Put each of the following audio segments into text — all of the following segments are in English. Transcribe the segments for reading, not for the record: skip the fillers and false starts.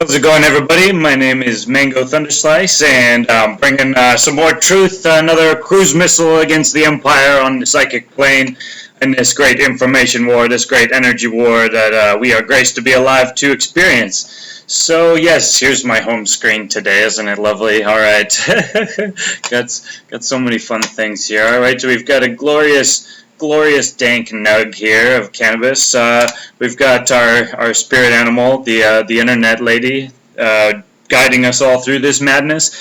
How's it going, everybody? My name is Mango Thunderslice, and I'm bringing some more truth, another cruise missile against the Empire on the psychic plane in this great information war, this great energy war that we are graced to be alive to experience. So, yes, here's my home screen today. Isn't it lovely? All right. got so many fun things here. All right, so we've got a glorious dank nug here of cannabis. We've got our spirit animal, the internet lady, guiding us all through this madness.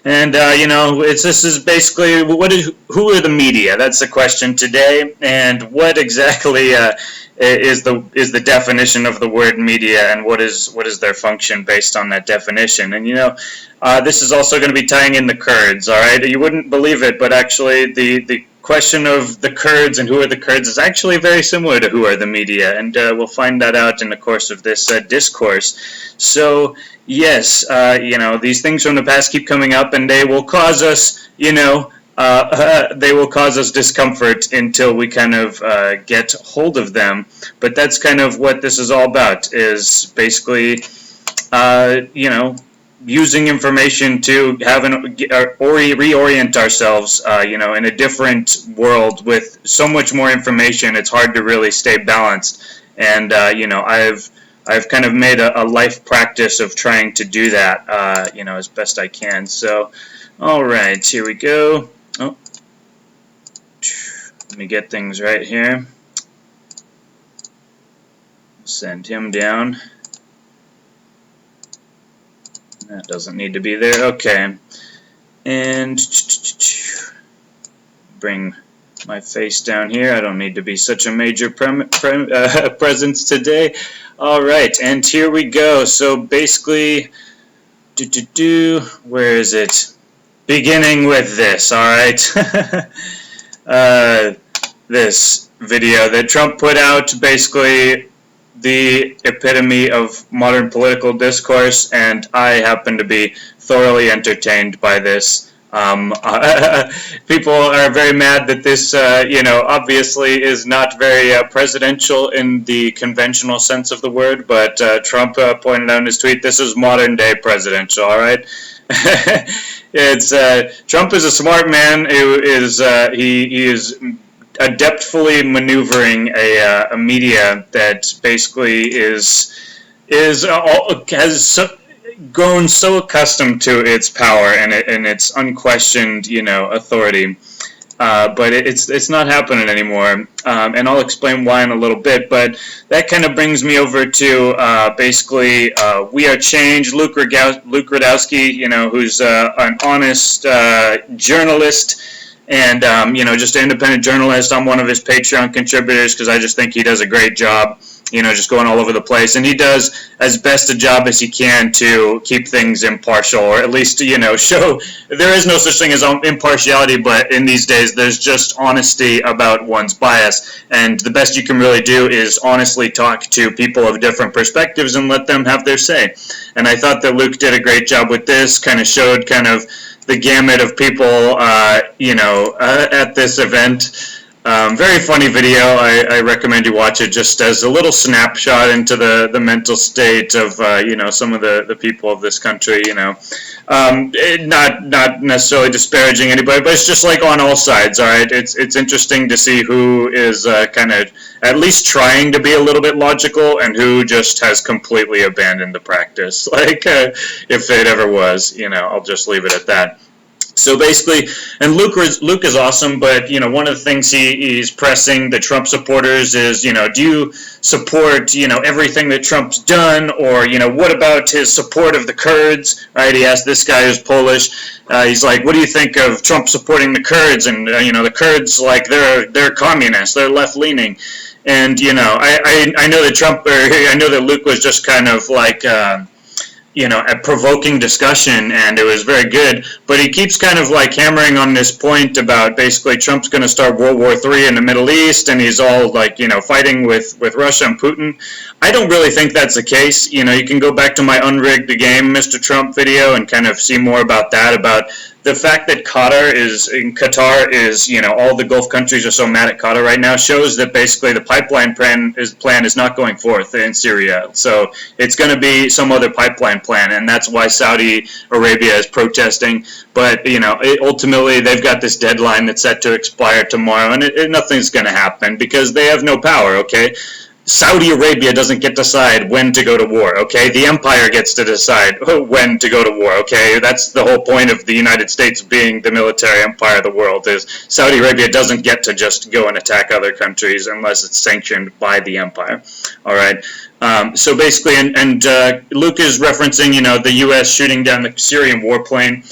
And this is basically who are the media? That's the question today. And what exactly is the definition of the word media, and what is their function based on that definition? And this is also going to be tying in the Kurds. All right, you wouldn't believe it, but actually the question of the Kurds and who are the Kurds is actually very similar to who are the media, and we'll find that out in the course of this discourse. So yes, these things from the past keep coming up, and they will cause us, they will cause us discomfort until we kind of get hold of them. But that's kind of what this is all about, is basically, using information to have reorient ourselves, in a different world with so much more information. It's hard to really stay balanced, and I've kind of made a life practice of trying to do that, as best I can. So, all right, here we go. Oh, let me get things right here. Send him down. That doesn't need to be there. Okay. And bring my face down here. I don't need to be such a major presence today. All right, and here we go. So basically, where is it? Beginning with this, all right? This video that Trump put out, basically the epitome of modern political discourse, and I happen to be thoroughly entertained by this. People are very mad that this, obviously is not very presidential in the conventional sense of the word, but Trump pointed out in his tweet, this is modern day presidential, all right? Trump is a smart man who is, he is adeptfully maneuvering a media that basically has grown so accustomed to its power and its unquestioned authority, but it's not happening anymore, and I'll explain why in a little bit. But that kind of brings me over to basically We Are Change, Luke Rudkowski, who's an honest journalist. And, just an independent journalist. I'm one of his Patreon contributors because I just think he does a great job, just going all over the place. And he does as best a job as he can to keep things impartial, or at least, show there is no such thing as impartiality, but in these days there's just honesty about one's bias. And the best you can really do is honestly talk to people of different perspectives and let them have their say. And I thought that Luke did a great job with this, kind of showed the gamut of people, at this event. Very funny video. I recommend you watch it just as a little snapshot into the mental state of, some of the people of this country, not necessarily disparaging anybody, but it's just like on all sides, all right? It's interesting to see who is kind of at least trying to be a little bit logical and who just has completely abandoned the practice. Like, if it ever was, I'll just leave it at that. So basically, and Luke is awesome, but one of the things he's pressing the Trump supporters is, do you support everything that Trump's done, or what about his support of the Kurds? Right? He asked this guy who's Polish. He's like, what do you think of Trump supporting the Kurds? And the Kurds, like, they're communists, they're left leaning, and I know that Luke was just kind of like. A provoking discussion, and it was very good, but he keeps kind of like hammering on this point about basically Trump's going to start World War III in the Middle East, and he's all like, fighting with Russia and Putin. I don't really think that's the case. You can go back to my Unrigged the Game, Mr. Trump video and kind of see more about that, about the fact that Qatar is, all the Gulf countries are so mad at Qatar right now shows that basically the pipeline plan is not going forth in Syria. So it's going to be some other pipeline plan, and that's why Saudi Arabia is protesting. But, ultimately they've got this deadline that's set to expire tomorrow, and nothing's going to happen because they have no power, okay? Saudi Arabia doesn't get to decide when to go to war, okay? The empire gets to decide when to go to war, okay? That's the whole point of the United States being the military empire of the world, is Saudi Arabia doesn't get to just go and attack other countries unless it's sanctioned by the empire, all right? So basically, and Luke is referencing, the U.S. shooting down the Syrian warplane.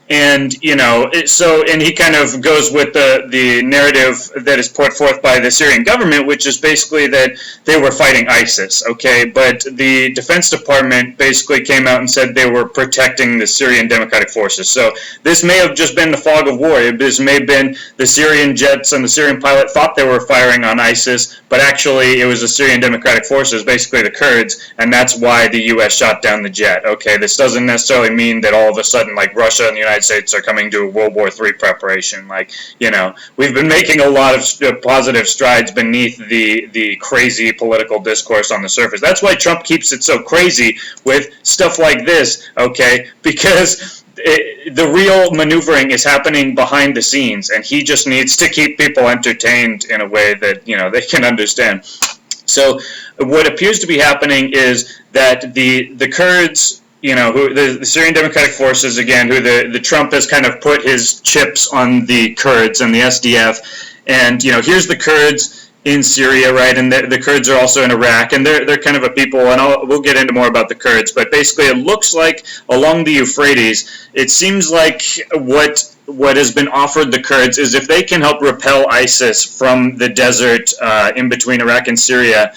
And, and he kind of goes with the narrative that is put forth by the Syrian government, which is basically that they were fighting ISIS, okay? But the Defense Department basically came out and said they were protecting the Syrian Democratic Forces. So this may have just been the fog of war. This may have been the Syrian jets and the Syrian pilot thought they were firing on ISIS, but actually it was the Syrian Democratic Forces, basically the Kurds, and that's why the U.S. shot down the jet, okay? This doesn't necessarily mean that all of a sudden, like, Russia and the United States are coming to a World War III preparation. Like, we've been making a lot of positive strides beneath the crazy political discourse on the surface. That's why Trump keeps it so crazy with stuff like this, okay? Because the real maneuvering is happening behind the scenes, and he just needs to keep people entertained in a way that, they can understand. So what appears to be happening is that the Kurds, who the Syrian Democratic Forces, again, who the Trump has kind of put his chips on the Kurds and the SDF, and here's the Kurds in Syria, right, and the Kurds are also in Iraq, and they're kind of a people, and we'll get into more about the Kurds, but basically it looks like along the Euphrates, it seems like what has been offered the Kurds is if they can help repel ISIS from the desert in between Iraq and Syria,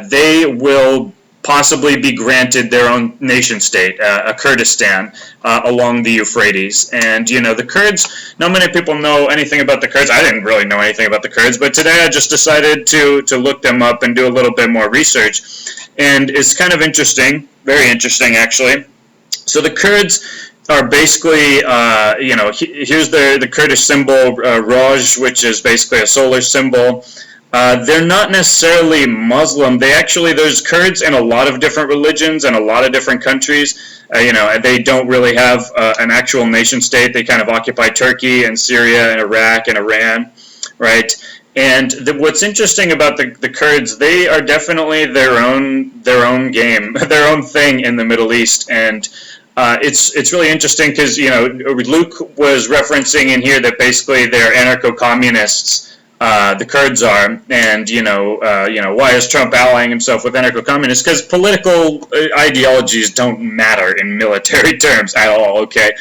they will possibly be granted their own nation state, a Kurdistan, along the Euphrates. And, the Kurds, not many people know anything about the Kurds. I didn't really know anything about the Kurds, but today I just decided to look them up and do a little bit more research. And it's kind of interesting, very interesting, actually. So the Kurds are basically, here's the Kurdish symbol, Roj, which is basically a solar symbol. They're not necessarily Muslim. There's Kurds in a lot of different religions and a lot of different countries. They don't really have an actual nation state. They kind of occupy Turkey and Syria and Iraq and Iran, right? And what's interesting about the Kurds, they are definitely their own game, their own thing in the Middle East. And it's really interesting because, Luke was referencing in here that basically they're anarcho-communists. The Kurds are, and why is Trump allying himself with anarcho-communists? Because political ideologies don't matter in military terms at all. Okay,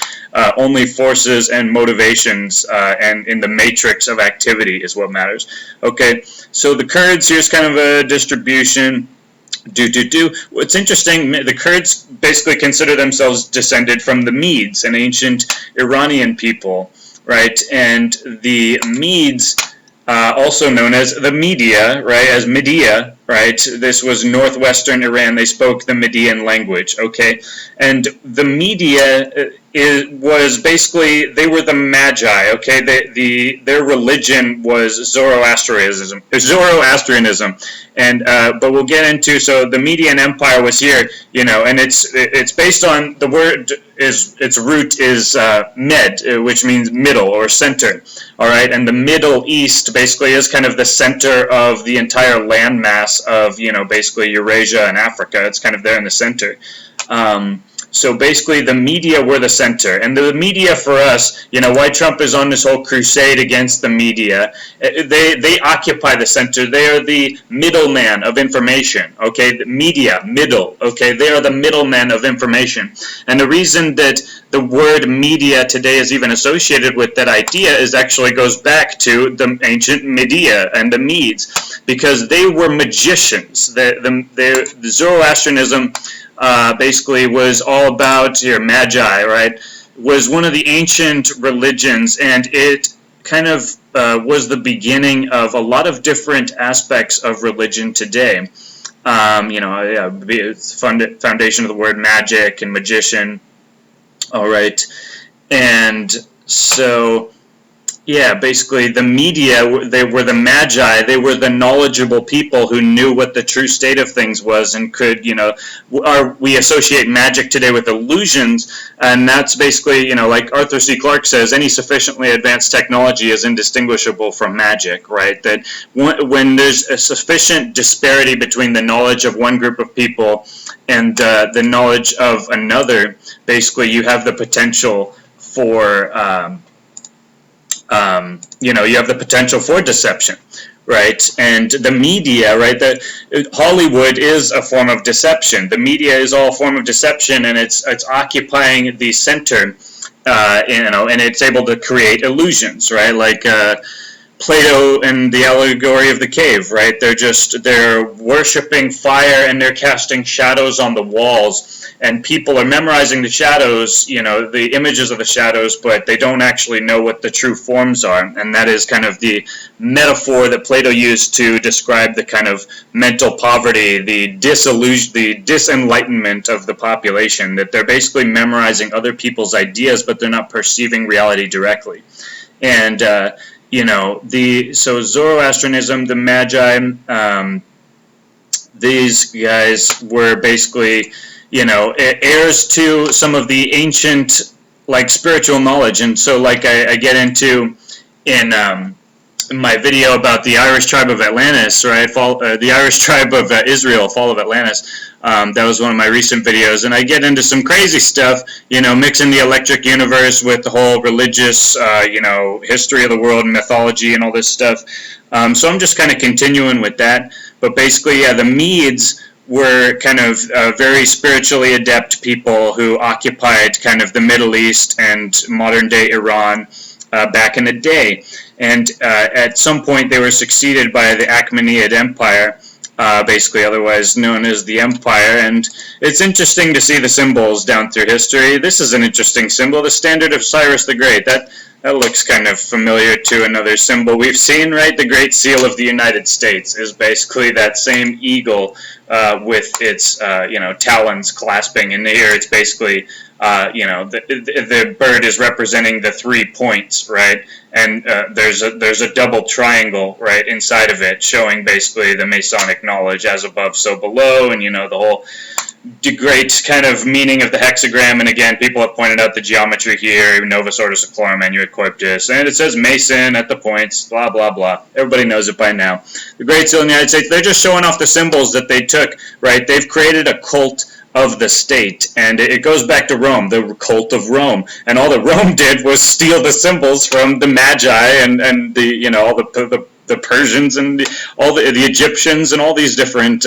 only forces and motivations and in the matrix of activity is what matters. Okay, so the Kurds, here's kind of a distribution. What's interesting, the Kurds basically consider themselves descended from the Medes, an ancient Iranian people, right? And the Medes, also known as the Media, right, as Media, right, this was northwestern Iran, they spoke the Median language, okay, and the Media was basically, they were the Magi, okay, their religion was Zoroastrianism, and, but we'll get into, so the Median Empire was here, and it's based on, the word its root is med, which means middle or center, all right, and the Middle East basically is kind of the center of the entire landmass of, basically Eurasia and Africa. It's kind of there in the center. So basically the media were the center, and the media for us, why Trump is on this whole crusade against the media, they occupy the center. They are the middleman of information, okay, the media, middle, okay, they are the middlemen of information. And the reason that the word media today is even associated with that idea is actually goes back to the ancient Media and the Medes, because they were magicians. The Zoroastrianism basically was all about your magi, right, was one of the ancient religions, and it kind of was the beginning of a lot of different aspects of religion today. It's foundation of the word magic and magician, all right, And so, yeah, basically the media, they were the magi, they were the knowledgeable people who knew what the true state of things was and could, we associate magic today with illusions, and that's basically, like Arthur C. Clarke says, any sufficiently advanced technology is indistinguishable from magic, right? That when there's a sufficient disparity between the knowledge of one group of people and the knowledge of another, basically you have the potential for you have the potential for deception, right? And the media, right? Hollywood is a form of deception. The media is all a form of deception, and it's occupying the center, and it's able to create illusions, right? Like Plato and the allegory of the cave, right? They're worshiping fire and they're casting shadows on the walls, and people are memorizing the shadows, the images of the shadows, but they don't actually know what the true forms are. And that is kind of the metaphor that Plato used to describe the kind of mental poverty, the disenlightenment of the population, that they're basically memorizing other people's ideas, but they're not perceiving reality directly. And so Zoroastrianism, the Magi, these guys were basically, heirs to some of the ancient, like, spiritual knowledge. And so, like, I get into in my video about the Irish tribe of Atlantis, right? The Irish tribe of Israel, Fall of Atlantis. That was one of my recent videos, and I get into some crazy stuff, mixing the electric universe with the whole religious, history of the world and mythology and all this stuff. So I'm just kind of continuing with that. But basically, yeah, the Medes were kind of very spiritually adept people who occupied kind of the Middle East and modern-day Iran back in the day. And at some point, they were succeeded by the Achaemenid Empire, basically otherwise known as the Empire. And it's interesting to see the symbols down through history. This is an interesting symbol, the Standard of Cyrus the Great. That looks kind of familiar to another symbol we've seen, right? The Great Seal of the United States is basically that same eagle with its, talons clasping. And here it's basically, the bird is representing the 3 points, right? And there's a double triangle, right, inside of it, showing basically the Masonic knowledge, as above, so below, and, the whole great kind of meaning of the hexagram. And again, people have pointed out the geometry here, Novus Ordo Seclorum, Annuit Coeptis, and it says Mason at the points, blah, blah, blah. Everybody knows it by now. The Great Seal in the United States, they're just showing off the symbols that they took, right? They've created a cult of the state, and it goes back to Rome, the cult of Rome, and all that Rome did was steal the symbols from the Magi and the all the Persians and all the Egyptians and all these different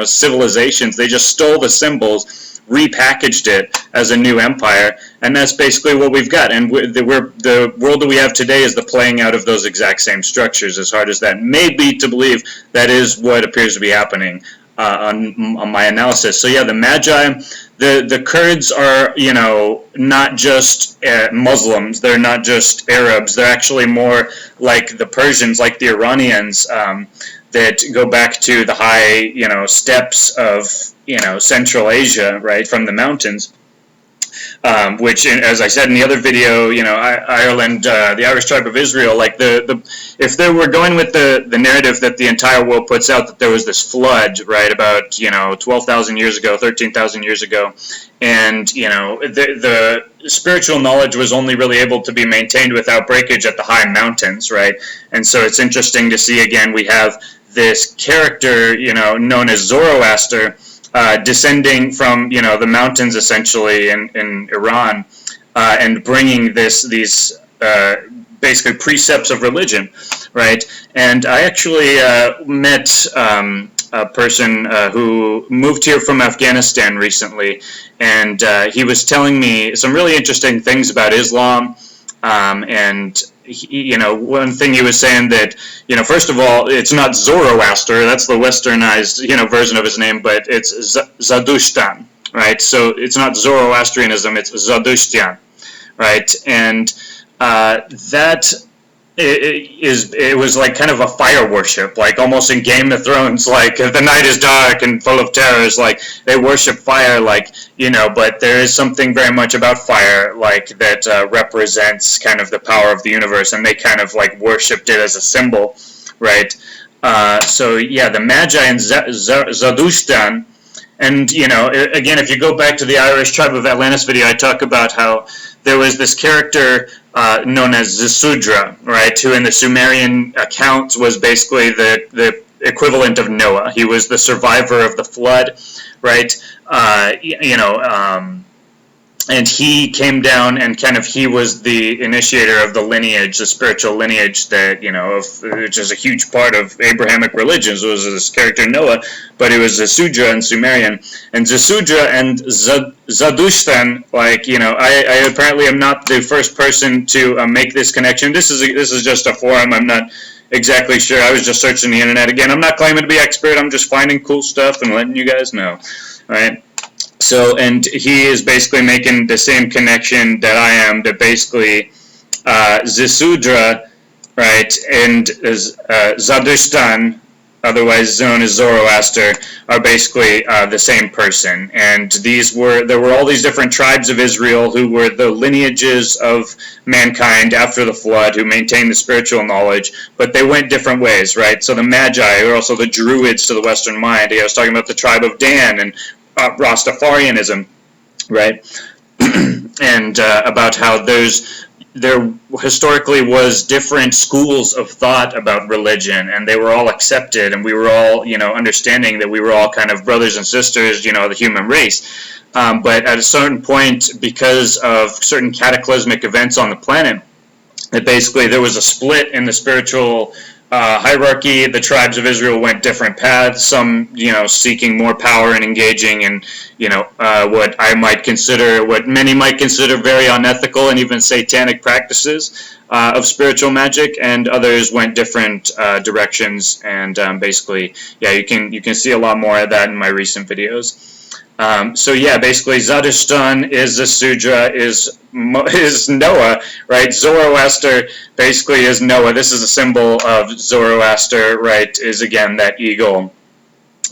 civilizations. They just stole the symbols, repackaged it as a new empire, and that's basically what we've got. And the world that we have today is the playing out of those exact same structures. As hard as that may be to believe, that is what appears to be happening. On my analysis. So yeah, the Magi, the Kurds are, not just Muslims, they're not just Arabs, they're actually more like the Persians, like the Iranians, that go back to the high, steppes of, Central Asia, right, from the mountains. Which, as I said in the other video, Ireland, the Irish tribe of Israel, like if they were going with the narrative that the entire world puts out, that there was this flood, right, about 12,000 years ago, 13,000 years ago, and the spiritual knowledge was only really able to be maintained without breakage at the high mountains, right? And so it's interesting to see again we have this character, known as Zoroaster, descending from the mountains essentially in Iran, and bringing these basically precepts of religion, right? And I actually met a person who moved here from Afghanistan recently, and he was telling me some really interesting things about Islam, and one thing he was saying that, first of all, it's not Zoroaster, that's the westernized, version of his name, but it's Zadushtan, right? So it's not Zoroastrianism, it's Zadushtian, right? And that it was like kind of a fire worship, like almost in Game of Thrones, like the night is dark and full of terrors, like they worship fire, like, you know, but there is something very much about fire, like that represents kind of the power of the universe, and they kind of like worshipped it as a symbol, right? So yeah, the Magi in Zadustan, and you know, again, if you go back to the Irish Tribe of Atlantis video, I talk about how there was this character known as Zasudra, right, who in the Sumerian accounts was basically the equivalent of Noah. He was the survivor of the flood, right, and he came down and kind of, he was the initiator of the lineage, the spiritual lineage that, you know, which is a huge part of Abrahamic religions, was this character Noah, but it was Zasudra in Sumerian. And Zasudra and Zadustan, like, you know, I apparently am not the first person to make this connection. This is just a forum. I'm not exactly sure. I was just searching the internet. Again, I'm not claiming to be expert. I'm just finding cool stuff and letting you guys know, right? So, and he is basically making the same connection that I am, that basically Zasudra, right, and Zadustan, otherwise known as Zoroaster, are basically the same person. And there were all these different tribes of Israel who were the lineages of mankind after the flood, who maintained the spiritual knowledge, but they went different ways, right? So the Magi are also the Druids to the Western mind. I was talking about the tribe of Dan and Rastafarianism, right? And about how there historically was different schools of thought about religion, and they were all accepted, and we were all, you know, understanding that we were all kind of brothers and sisters, you know, the human race. But at a certain point, because of certain cataclysmic events on the planet, that basically there was a split in the spiritual hierarchy. The tribes of Israel went different paths, some, you know, seeking more power and engaging in, you know, what many might consider very unethical and even satanic practices of spiritual magic, and others went different directions, and basically, yeah, you can see a lot more of that in my recent videos. So yeah, basically Zadustan is Zasudra, is Noah, right? Zoroaster basically is Noah. This is a symbol of Zoroaster, right, is again that eagle.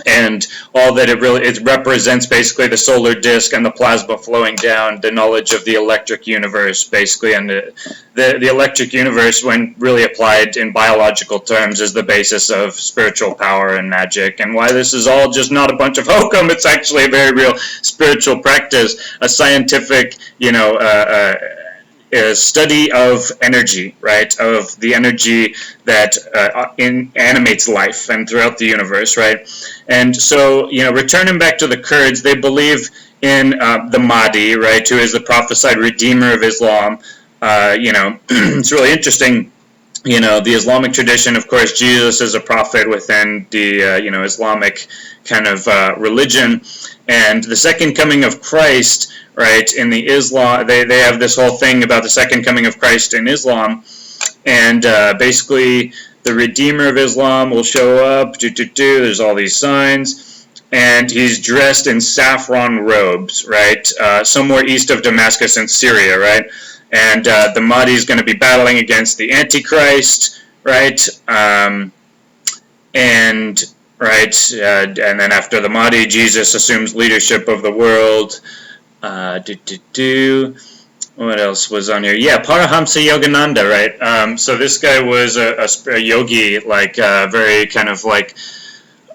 And all that it represents basically the solar disk and the plasma flowing down, the knowledge of the electric universe, basically, and the electric universe, when really applied in biological terms, is the basis of spiritual power and magic. And why this is all just not a bunch of hokum, it's actually a very real spiritual practice, a scientific, you know, a study of energy, right, of the energy that animates life and throughout the universe, right? And so, you know, returning back to the Kurds, they believe in the Mahdi, right, who is the prophesied redeemer of Islam. You know, it's really interesting. You know, the Islamic tradition, of course, Jesus is a prophet within the, you know, Islamic kind of religion. And the second coming of Christ, right, in the Islam, they have this whole thing about the second coming of Christ in Islam. And basically, the Redeemer of Islam will show up, there's all these signs, and he's dressed in saffron robes, right, somewhere east of Damascus in Syria, right? And the Mahdi is going to be battling against the Antichrist, right? And then after the Mahdi, Jesus assumes leadership of the world. What else was on here? Yeah, Paramahamsa Yogananda, right? So this guy was a yogi, like very kind of like.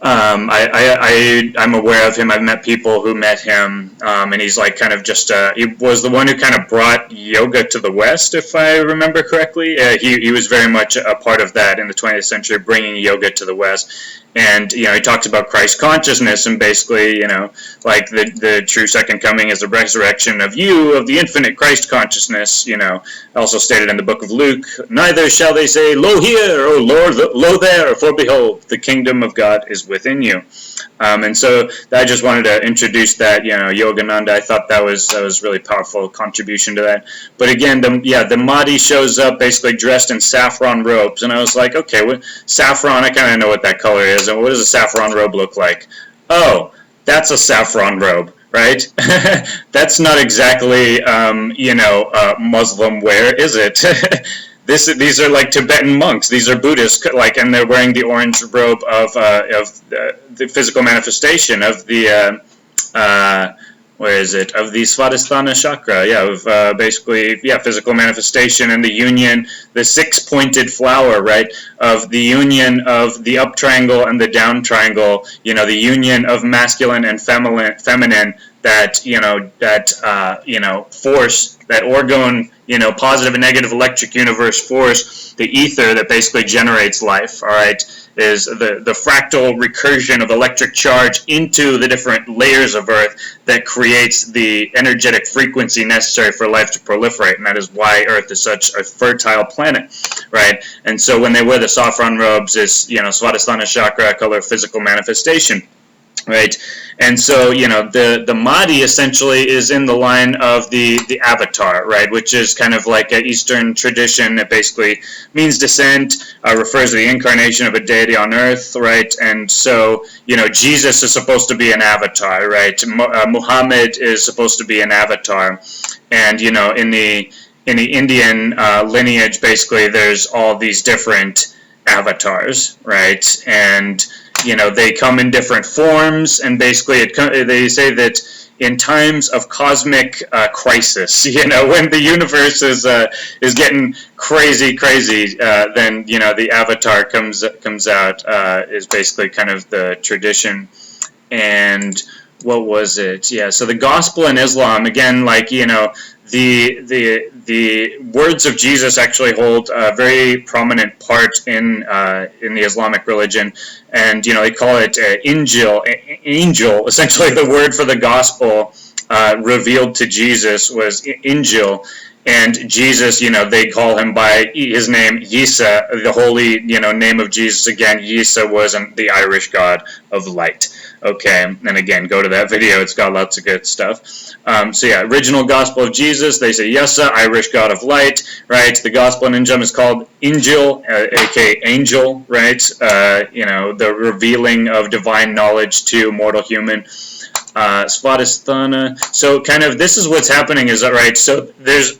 I'm aware of him. I've met people who met him, and he's like kind of just, he was the one who kind of brought yoga to the West, if I remember correctly. He was very much a part of that in the 20th century, bringing yoga to the West. And, you know, he talks about Christ consciousness, and basically, you know, like the true second coming is the resurrection of you, of the infinite Christ consciousness, you know, also stated in the book of Luke, neither shall they say, lo here, or lo there, for behold, the kingdom of God is within you. And so I just wanted to introduce that, you know, Yogananda. I thought that was really powerful contribution to that. But again, the Mahdi shows up basically dressed in saffron robes, and I was like, okay, saffron, I kind of know what that color is, and what does a saffron robe look like? Oh, that's a saffron robe, right? That's not exactly, you know, Muslim wear, is it? these are like Tibetan monks. These are Buddhists, like, and they're wearing the orange robe of the physical manifestation of the where is it? Of the Svadhisthana chakra, yeah, of basically, yeah, physical manifestation and the union, the six-pointed flower, right, of the union of the up triangle and the down triangle, you know, the union of masculine and feminine, that, you know, force, that orgone, you know, positive and negative electric universe force, the ether that basically generates life, all right, is the fractal recursion of electric charge into the different layers of Earth that creates the energetic frequency necessary for life to proliferate, and that is why Earth is such a fertile planet, right? And so when they wear the saffron robes, it's, you know, Svadhisthana chakra, color of physical manifestation, right? And so, you know, the Mahdi essentially is in the line of the Avatar, right, which is kind of like an Eastern tradition. It basically means descent, refers to the incarnation of a deity on Earth, right? And so, you know, Jesus is supposed to be an avatar, right? Muhammad is supposed to be an avatar, and, you know, in the Indian lineage, basically, there's all these different avatars, right? And, you know, they come in different forms, and basically they say that in times of cosmic crisis, you know, when the universe is getting crazy, then, you know, the avatar comes out, is basically kind of the tradition. And what was it? Yeah, so the gospel in Islam, again, like, you know, the words of Jesus actually hold a very prominent part in the Islamic religion, and, you know, they call it angel. Essentially, the word for the gospel revealed to Jesus was Injil, and Jesus, you know, they call him by his name, Yisa, the holy, you know, name of Jesus. Again, Yisa was the Irish god of light. Okay, and again, go to that video, it's got lots of good stuff. So yeah, original gospel of Jesus, they say Yesa, Irish god of light, right? The gospel in Injil is called Injil, aka angel, right? You know, the revealing of divine knowledge to mortal human. Svadhisthana. So kind of, this is what's happening, is that right? So there's,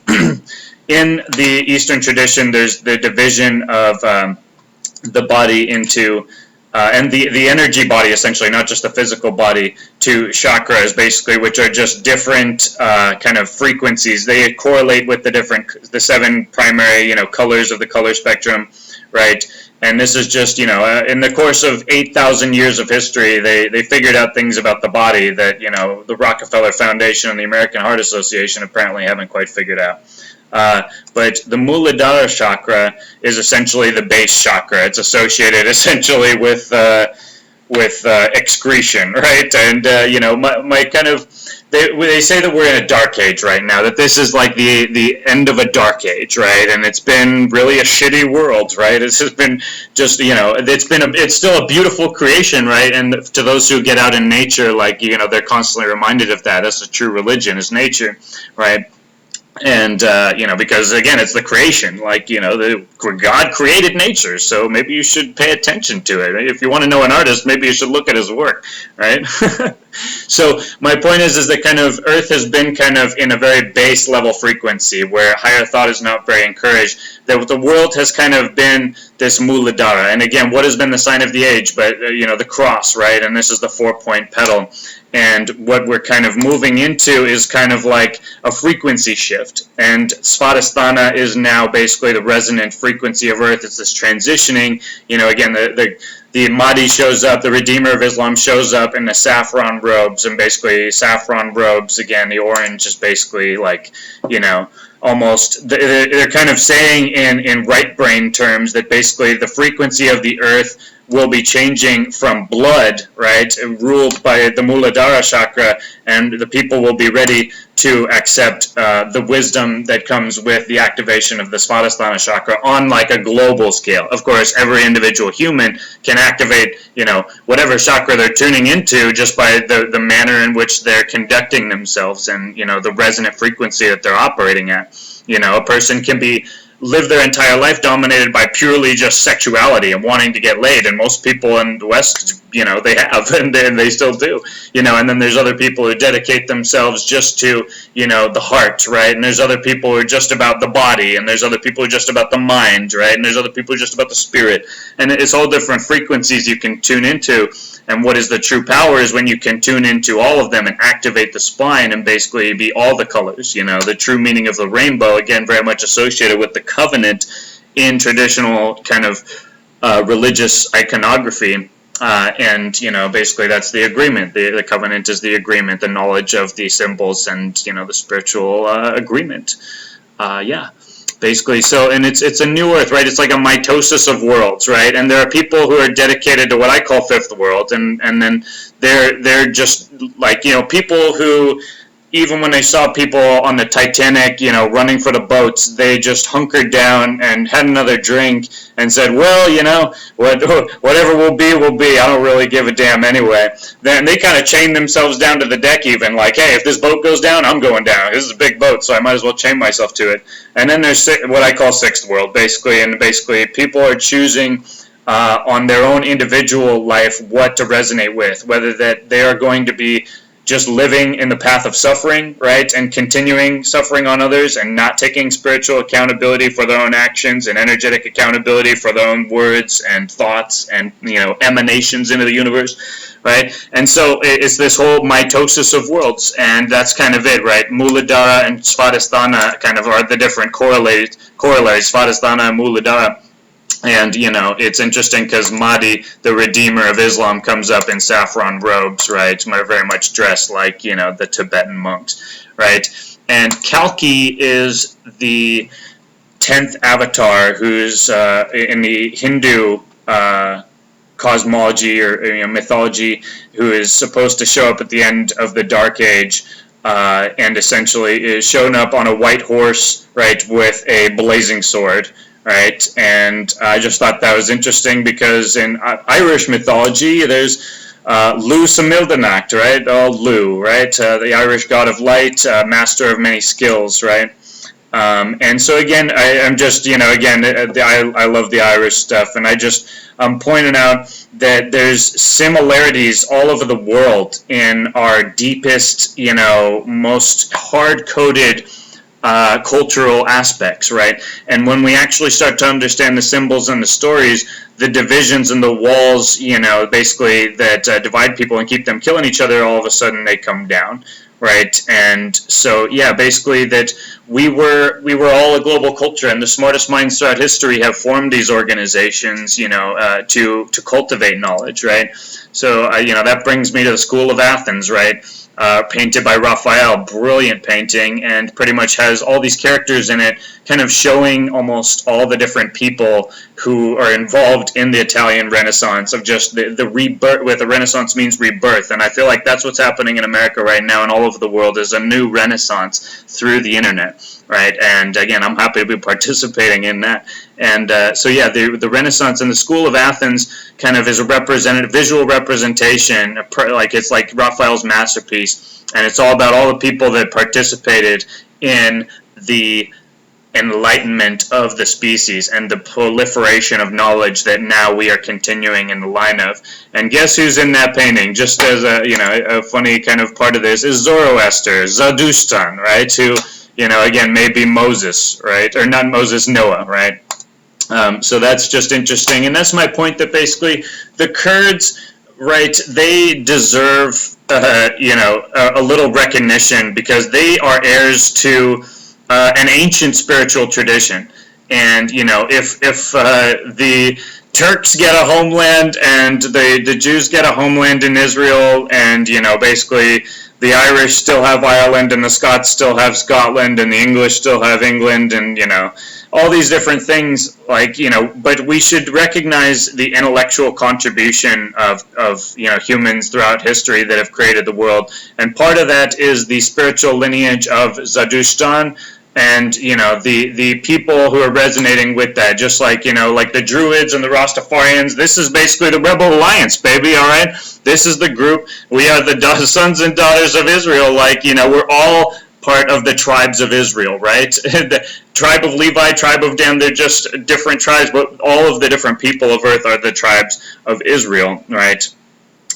in the Eastern tradition, there's the division of the body into, and the energy body, essentially, not just the physical body, to chakras, basically, which are just different kind of frequencies. They correlate with the 7 primary, you know, colors of the color spectrum, right? And this is just, you know, in the course of 8,000 years of history, they figured out things about the body that, you know, the Rockefeller Foundation and the American Heart Association apparently haven't quite figured out. But the Muladhara chakra is essentially the base chakra. It's associated essentially with excretion, right? And you know, my kind of, they say that we're in a dark age right now, that this is like the end of a dark age, right? And it's been really a shitty world, right? This has been just, you know, it's still a beautiful creation, right? And to those who get out in nature, like, you know, they're constantly reminded of that. That's a true religion, is nature, right? And, you know, because, again, it's the creation, like, you know, God created nature, so maybe you should pay attention to it. If you want to know an artist, maybe you should look at his work, right? So my point is that kind of Earth has been kind of in a very base level frequency where higher thought is not very encouraged. That the world has kind of been this Muladhara. And again, what has been the sign of the age? But, you know, the cross, right? And this is the 4-point petal. And what we're kind of moving into is kind of like a frequency shift. And Svadhisthana is now basically the resonant frequency of Earth. It's this transitioning. You know, again, the Mahdi shows up, the Redeemer of Islam shows up in the saffron robes. And basically, saffron robes, again, the orange is basically like, you know, almost, they're kind of saying in right brain terms that basically the frequency of the Earth will be changing from blood, right, ruled by the Muladhara chakra, and the people will be ready to accept the wisdom that comes with the activation of the Svadhisthana chakra on like a global scale. Of course, every individual human can activate, you know, whatever chakra they're tuning into just by the manner in which they're conducting themselves and, you know, the resonant frequency that they're operating at. You know, a person can live their entire life dominated by purely just sexuality and wanting to get laid, and most people in the West they have, and they still do, and then there's other people who dedicate themselves just to, the heart, right? And there's other people who are just about the body, and there's other people who are just about the mind, right? And there's other people who are just about the spirit, and it's all different frequencies you can tune into. And what is the true power is when you can tune into all of them and activate the spine and basically be all the colors. The true meaning of the rainbow, again, very much associated with the covenant in traditional kind of religious iconography. And basically that's the agreement. The covenant is the agreement, the knowledge of the symbols, and the spiritual agreement. Basically, so, and it's a new earth, right? It's like a mitosis of worlds, right? And there are people who are dedicated to what I call fifth world, and then they're just like, people who, even when they saw people on the Titanic, running for the boats, they just hunkered down and had another drink and said, well, whatever will be, will be. I don't really give a damn anyway. Then they kind of chained themselves down to the deck even, like, hey, if this boat goes down, I'm going down. This is a big boat, so I might as well chain myself to it. And then there's what I call sixth world, basically, and basically people are choosing on their own individual life what to resonate with, whether that they are going to be just living in the path of suffering, right, and continuing suffering on others and not taking spiritual accountability for their own actions and energetic accountability for their own words and thoughts and, emanations into the universe, right? And so it's this whole mitosis of worlds, and that's kind of it, right? Muladhara and Svadhisthana kind of are the different corollaries, Svadhisthana and Muladhara. And, it's interesting because Mahdi, the Redeemer of Islam, comes up in saffron robes, right? Very much dressed like, the Tibetan monks, right? And Kalki is the 10th Avatar, who's in the Hindu cosmology or mythology, who is supposed to show up at the end of the Dark Age, and essentially is shown up on a white horse, right, with a blazing sword. Right, and I just thought that was interesting because in Irish mythology, there's Lu Samildanacht, right? Lu, right? The Irish god of light, master of many skills, right? And so again, I'm just, I love the Irish stuff, and I'm pointing out that there's similarities all over the world in our deepest, most hard-coded cultural aspects, right? And when we actually start to understand the symbols and the stories, the divisions and the walls, basically that divide people and keep them killing each other, all of a sudden they come down, right? And so, basically that we were all a global culture, and the smartest minds throughout history have formed these organizations, to cultivate knowledge, right? So, that brings me to the School of Athens, right? Painted by Raphael, brilliant painting, and pretty much has all these characters in it, kind of showing almost all the different people who are involved in the Italian Renaissance, of just the rebirth. With the Renaissance means rebirth, and I feel like that's what's happening in America right now and all over the world, is a new Renaissance through the internet, right? And again, I'm happy to be participating in that. And the Renaissance and the School of Athens kind of is a visual representation, it's like Raphael's masterpiece, and it's all about all the people that participated in the enlightenment of the species and the proliferation of knowledge that now we are continuing in the line of. And guess who's in that painting? Just as a funny kind of part of this is Zoroaster, Zoroaster, right? Who, again, maybe Moses, right? Or not Moses, Noah, right? So that's just interesting, and that's my point, that basically the Kurds, right, they deserve, a little recognition because they are heirs to an ancient spiritual tradition. And, if the Turks get a homeland and the Jews get a homeland in Israel, and, basically the Irish still have Ireland and the Scots still have Scotland and the English still have England, and, all these different things, but we should recognize the intellectual contribution of humans throughout history that have created the world. And part of that is the spiritual lineage of Zoroaster, and the people who are resonating with that, just like like the Druids and the Rastafarians. This is basically the Rebel Alliance, baby. All right, this is the group. We are the sons and daughters of Israel. We're all part of the tribes of Israel, right? The tribe of Levi, tribe of Dan, they're just different tribes, but all of the different people of earth are the tribes of Israel, right?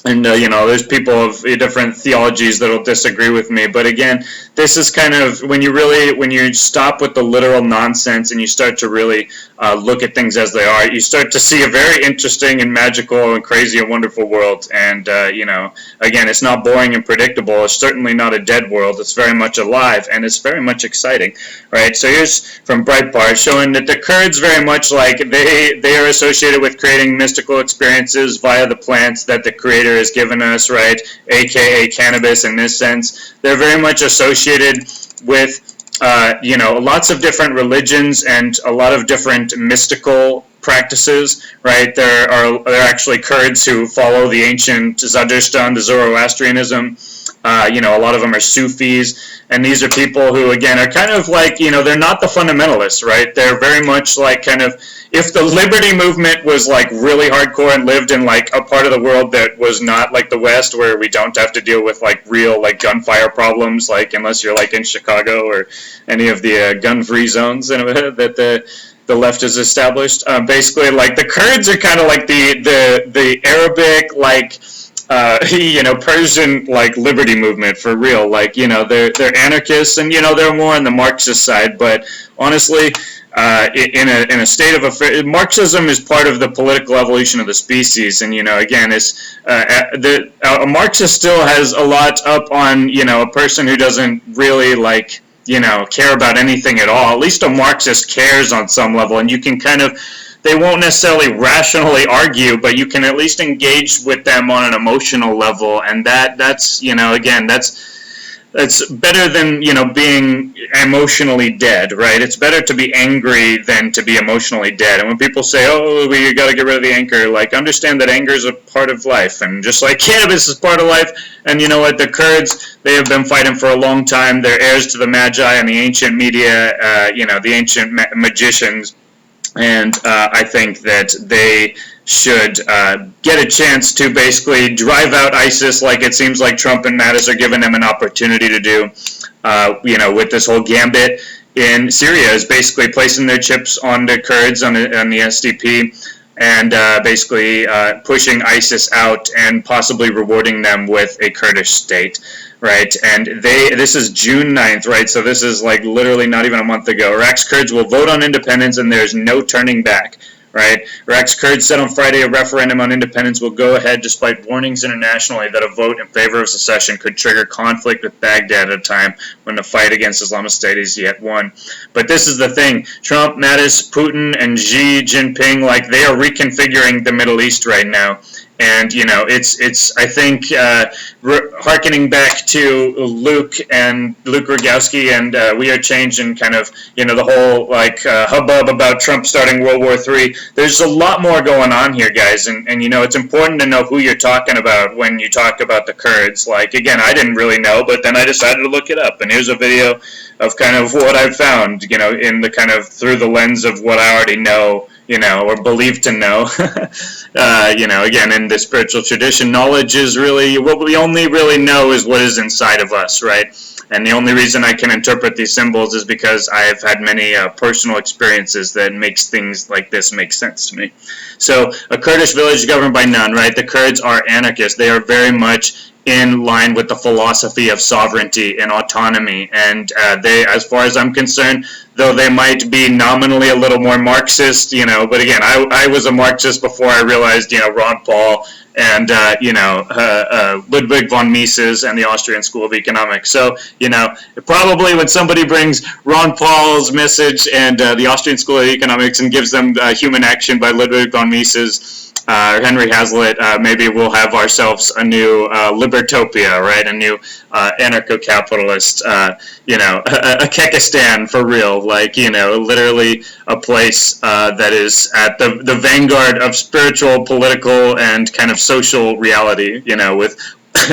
And there's people of different theologies that'll disagree with me, but again, this is kind of when you stop with the literal nonsense and you start to really look at things as they are, you start to see a very interesting and magical and crazy and wonderful world. And again, it's not boring and predictable. It's certainly not a dead world. It's very much alive, and it's very much exciting, right? So here's from Breitbart showing that the Kurds very much like they are associated with creating mystical experiences via the plants that the Creator has given us, right? AKA cannabis in this sense. They're very much associated with lots of different religions and a lot of different mystical practices, right? There are actually Kurds who follow the ancient Zoroaster, the Zoroastrianism. A lot of them are Sufis, and these are people who, again, are kind of like, they're not the fundamentalists, right? They're very much like kind of, if the liberty movement was like really hardcore and lived in like a part of the world that was not like the West, where we don't have to deal with like real like gunfire problems, like unless you're like in Chicago or any of the gun-free zones that the left has established. Basically, like the Kurds are kind of like the Arabic like Persian like liberty movement for real. Like they're anarchists, and they're more on the Marxist side. But honestly, in a state of affairs, Marxism is part of the political evolution of the species, and again, it's a Marxist still has a lot up on a person who doesn't really like care about anything at all. At least a Marxist cares on some level, and you can kind of, they won't necessarily rationally argue, but you can at least engage with them on an emotional level, and that's again, that's better than being emotionally dead, right? It's better to be angry than to be emotionally dead. And when people say, "Oh, we got to get rid of the anger," like, understand that anger is a part of life, and just like cannabis is part of life. And you know what? The Kurds, they have been fighting for a long time. They're heirs to the Magi and the ancient media, the ancient magicians. And I think that they should get a chance to basically drive out ISIS, like it seems like Trump and Mattis are giving them an opportunity to do, with this whole gambit in Syria, is basically placing their chips on the Kurds, on the SDP, and basically pushing ISIS out and possibly rewarding them with a Kurdish state. Right, and this is June 9th, right, so this is like literally not even a month ago. Iraq's Kurds will vote on independence, and there's no turning back, right? Iraq's Kurds said on Friday a referendum on independence will go ahead despite warnings internationally that a vote in favor of secession could trigger conflict with Baghdad at a time when the fight against Islamic State is yet won. But this is the thing, Trump, Mattis, Putin, and Xi Jinping, like, they are reconfiguring the Middle East right now. And it's I think hearkening back to Luke Rogowski and We Are Change, and kind of the whole like hubbub about Trump starting World War III. There's a lot more going on here, guys, and it's important to know who you're talking about when you talk about the Kurds. Like, again, I didn't really know, but then I decided to look it up, and here's a video of kind of what I've found, in the kind of through the lens of what I already know, or believe to know. Again, in the spiritual tradition, knowledge is really, what we only really know is what is inside of us, right? And the only reason I can interpret these symbols is because I have had many personal experiences that makes things like this make sense to me. So, a Kurdish village governed by none, right? The Kurds are anarchists. They are very much in line with the philosophy of sovereignty and autonomy, and they, as far as I'm concerned, though they might be nominally a little more Marxist, but again, I was a Marxist before I realized, Ron Paul and, Ludwig von Mises and the Austrian School of Economics. So, probably when somebody brings Ron Paul's message and the Austrian School of Economics and gives them Human Action by Ludwig von Mises, Henry Hazlitt, maybe we'll have ourselves a new libertopia, right? A new anarcho-capitalist, a Kekistan for real, like, literally a place that is at the vanguard of spiritual, political, and kind of social reality, with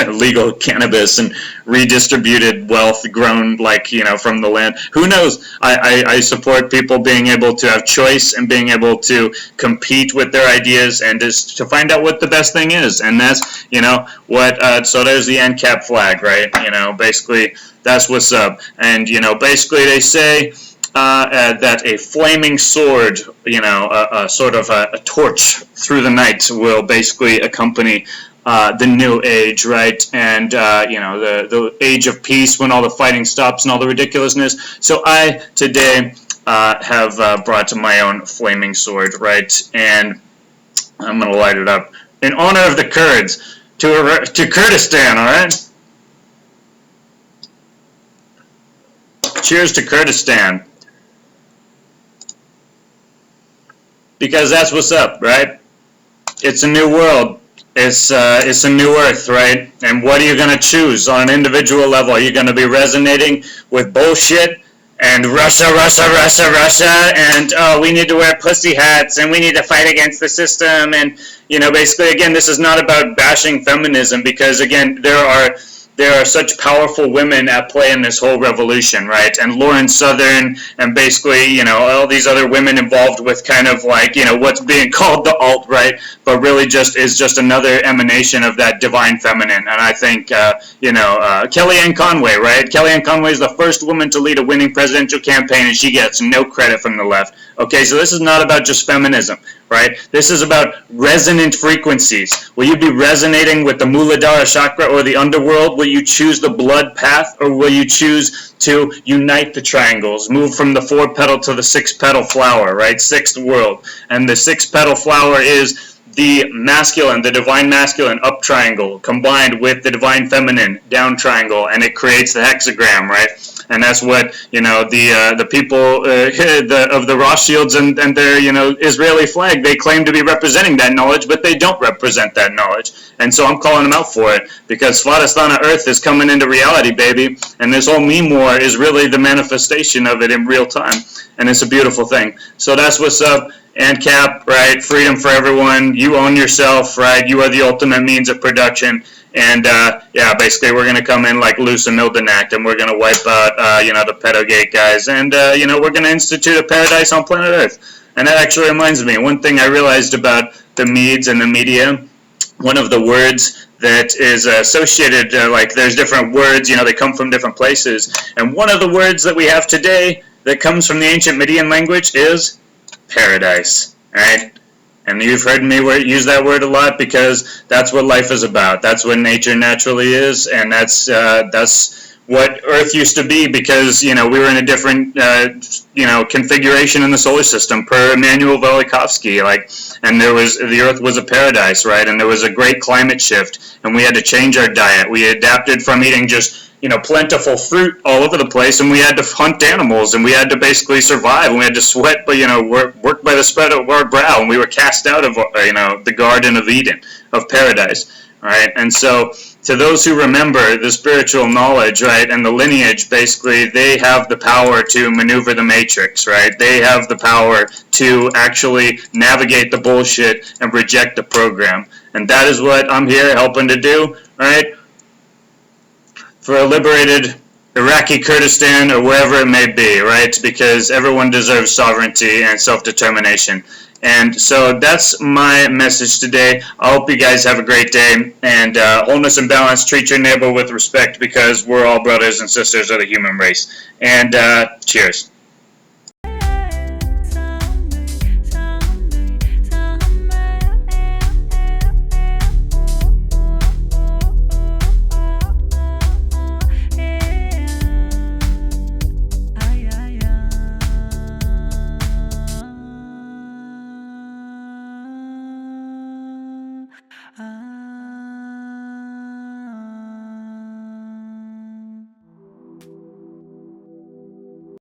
legal cannabis and redistributed wealth grown, like, from the land. Who knows? I support people being able to have choice and being able to compete with their ideas and just to find out what the best thing is. And that's, what, so there's the ANCAP flag, right? Basically, that's what's up. And, basically they say that a flaming sword, sort of a torch through the night will basically accompany the new age, right? And, you know, the age of peace when all the fighting stops and all the ridiculousness. So I, today, have brought my own flaming sword, right? And I'm going to light it up in honor of the Kurds to Kurdistan, all right? Cheers to Kurdistan. Because that's what's up, right? It's a new world. It's a new earth, right? And what are you going to choose on an individual level? Are you going to be resonating with bullshit and Russia, and oh, we need to wear pussy hats and we need to fight against the system? And, you know, basically, again, this is not about bashing feminism, because, again, there are such powerful women at play in this whole revolution, right? And Lauren Southern and basically, you know, all these other women involved with kind of like, you know, what's being called the alt-right, but really just is just another emanation of that divine feminine. And I think, you know, Kellyanne Conway, right? Kellyanne Conway is the first woman to lead a winning presidential campaign, and she gets no credit from the left. Okay, so this is not about just feminism, right? This is about resonant frequencies. Will you be resonating with the Muladhara chakra or the underworld? Will you choose the blood path, or will you choose to unite the triangles, move from the 4-petal to the 6-petal flower, right? Sixth world. And the 6-petal flower is the masculine, the divine masculine up triangle combined with the divine feminine down triangle, and it creates the hexagram, right? And that's what, you know, the people of the Rothschilds and their, you know, Israeli flag, they claim to be representing that knowledge, but they don't represent that knowledge. And so I'm calling them out for it, because Svadhisthana Earth is coming into reality, baby. And this whole meme war is really the manifestation of it in real time. And it's a beautiful thing. So that's what's up. ANCAP, right? Freedom for everyone. You own yourself, right? You are the ultimate means of production. And, yeah, basically we're going to come in like Luce and Mildenact, and we're going to wipe out, you know, the pedogate guys. And, you know, we're going to institute a paradise on planet Earth. And that actually reminds me, one thing I realized about the Medes and the media, one of the words that is associated, like there's different words, you know, they come from different places. And one of the words that we have today that comes from the ancient Median language is paradise, right? And you've heard me use that word a lot, because that's what life is about. That's what nature naturally is, and that's what Earth used to be, because, you know, we were in a different, you know, configuration in the solar system per Immanuel Velikovsky, like, and the Earth was a paradise, right? And there was a great climate shift, and we had to change our diet. We adapted from eating just, you know, plentiful fruit all over the place, and we had to hunt animals, and we had to basically survive, and we had to sweat, but, you know, work by the sweat of our brow, and we were cast out of, you know, the Garden of Eden, of paradise, right? And so, to those who remember the spiritual knowledge, right, and the lineage, basically, they have the power to maneuver the matrix, right? They have the power to actually navigate the bullshit and reject the program. And that is what I'm here helping to do, right? For a liberated Iraqi Kurdistan, or wherever it may be, right? Because everyone deserves sovereignty and self-determination. And so that's my message today. I hope you guys have a great day. And wholeness and balance, treat your neighbor with respect, because we're all brothers and sisters of the human race. And cheers.